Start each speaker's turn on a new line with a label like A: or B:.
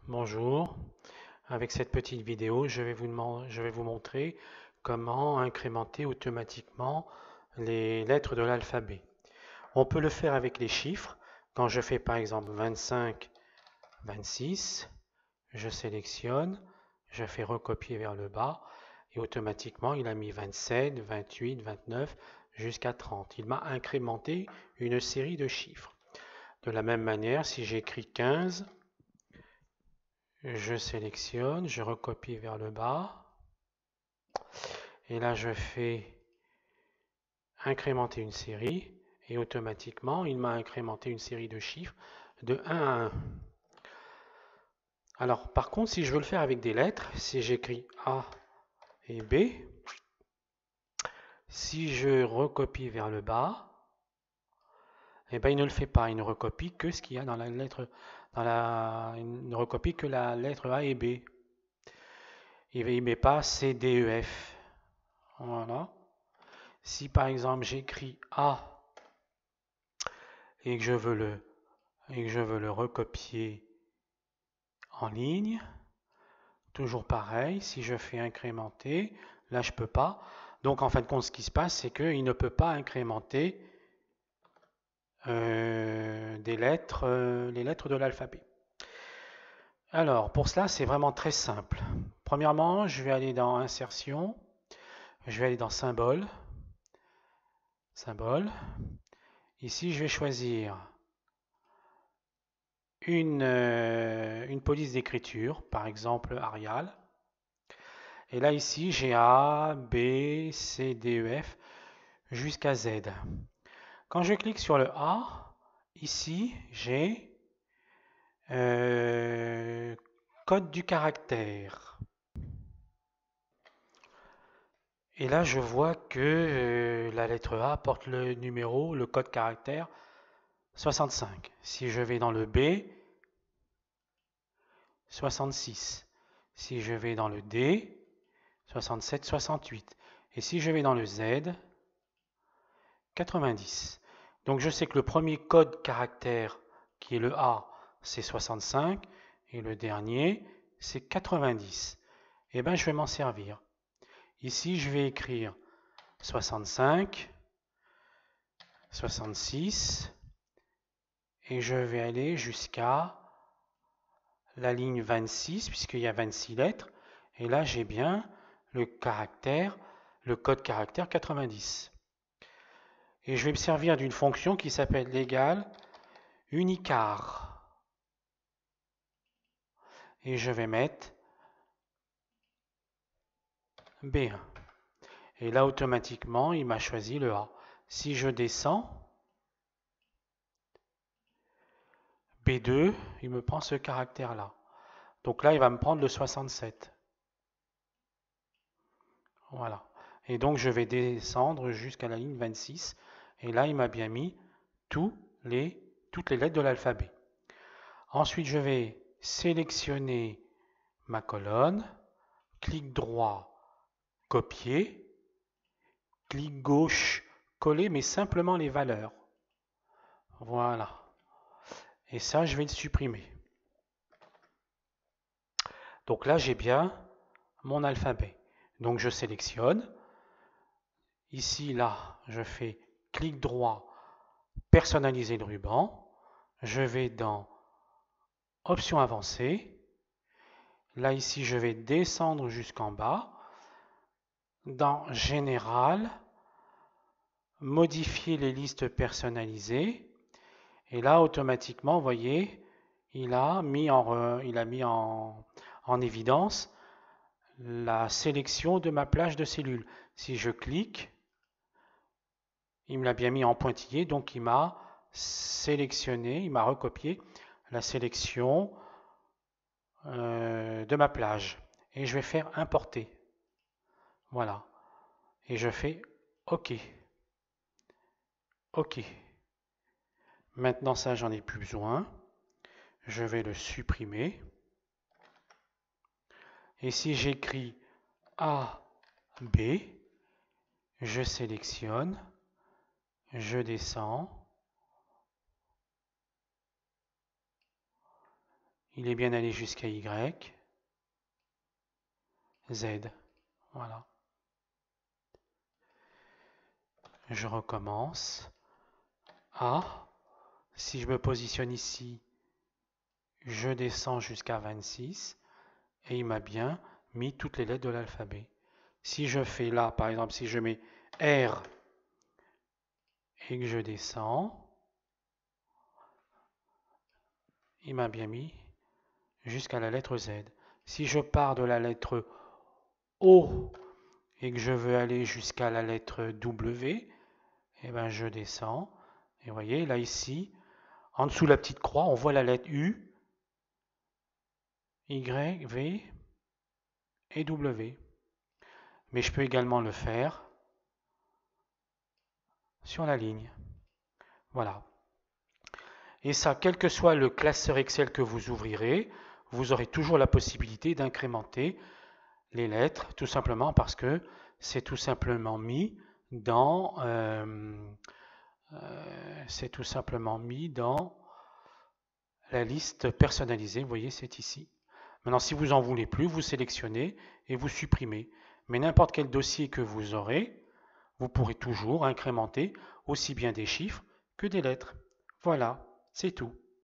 A: Bonjour, avec cette petite vidéo, je vais vous montrer comment incrémenter automatiquement les lettres de l'alphabet. On peut le faire avec les chiffres. Quand je fais par exemple 25, 26, je sélectionne, je fais recopier vers le bas et automatiquement il a mis 27, 28, 29 jusqu'à 30. Il m'a incrémenté une série de chiffres. De la même manière, si j'écris 15, je sélectionne, je recopie vers le bas. Et là, je fais incrémenter une série. Et automatiquement, il m'a incrémenté une série de chiffres de 1 à 1. Alors, par contre, si je veux le faire avec des lettres, si j'écris A et B, si je recopie vers le bas, eh ben, il ne le fait pas. Il ne recopie que ce qu'il y a dans la lettre, il ne recopie que la lettre A et B. Il ne met pas C, D, E, F. Voilà. Si par exemple j'écris A et que je veux le recopier en ligne, toujours pareil, si je fais incrémenter, là je peux pas. Donc en fin de compte, ce qui se passe, c'est qu'il ne peut pas incrémenter les lettres de l'alphabet. Alors pour cela, c'est vraiment très simple. Premièrement, je vais aller dans Insertion, je vais aller dans Symbole, Symbole. Ici, je vais choisir une police d'écriture, par exemple Arial. Et là, ici, j'ai A, B, C, D, E, F jusqu'à Z. Quand je clique sur le A, ici, j'ai code du caractère. Et là, je vois que la lettre A porte le numéro, le code caractère 65. Si je vais dans le B, 66. Si je vais dans le D, 67, 68. Et si je vais dans le Z, 90. Donc je sais que le premier code caractère, qui est le A, c'est 65, et le dernier, c'est 90. Et bien je vais m'en servir. Ici, je vais écrire 65, 66, et je vais aller jusqu'à la ligne 26, puisqu'il y a 26 lettres, et là j'ai bien le code caractère 90. Et je vais me servir d'une fonction qui s'appelle l'égal unicar. Et je vais mettre B1. Et là, automatiquement, il m'a choisi le A. Si je descends, B2, il me prend ce caractère-là. Donc là, il va me prendre le 67. Voilà. Et donc, je vais descendre jusqu'à la ligne 26. Et là, il m'a bien mis toutes les lettres de l'alphabet. Ensuite, je vais sélectionner ma colonne, clic droit, copier, clic gauche, coller, mais simplement les valeurs. Voilà. Et ça, je vais le supprimer. Donc là, j'ai bien mon alphabet. Donc je sélectionne. Ici, là, je fais clic droit, personnaliser le ruban. Je vais dans Options avancées. Là, ici, je vais descendre jusqu'en bas. Dans Général, modifier les listes personnalisées. Et là, automatiquement, vous voyez, il a mis en évidence la sélection de ma plage de cellules. Si je clique, il me l'a bien mis en pointillé, donc il m'a sélectionné, il m'a recopié la sélection de ma plage. Et je vais faire importer. Voilà. Et je fais OK. OK. Maintenant ça, j'en ai plus besoin. Je vais le supprimer. Et si j'écris A, B, je sélectionne, je descends, Il est bien allé jusqu'à Y, Z. Voilà. Je recommence. A. Si je me positionne ici, je descends jusqu'à 26 et il m'a bien mis toutes les lettres de l'alphabet. Si je fais là, par exemple, si je mets R et que je descends, il m'a bien mis jusqu'à la lettre Z. Si je pars de la lettre O et que je veux aller jusqu'à la lettre W, et ben je descends. Et vous voyez, là ici, en dessous de la petite croix, on voit la lettre U, Y, V et W. Mais je peux également le faire sur la ligne. Voilà. Et ça, quel que soit le classeur Excel que vous ouvrirez, vous aurez toujours la possibilité d'incrémenter les lettres, tout simplement parce que c'est tout simplement mis dans la liste personnalisée. Vous voyez, c'est ici. Maintenant, si vous en voulez plus, vous sélectionnez et vous supprimez. Mais n'importe quel dossier que vous aurez, vous pourrez toujours incrémenter aussi bien des chiffres que des lettres. Voilà, c'est tout.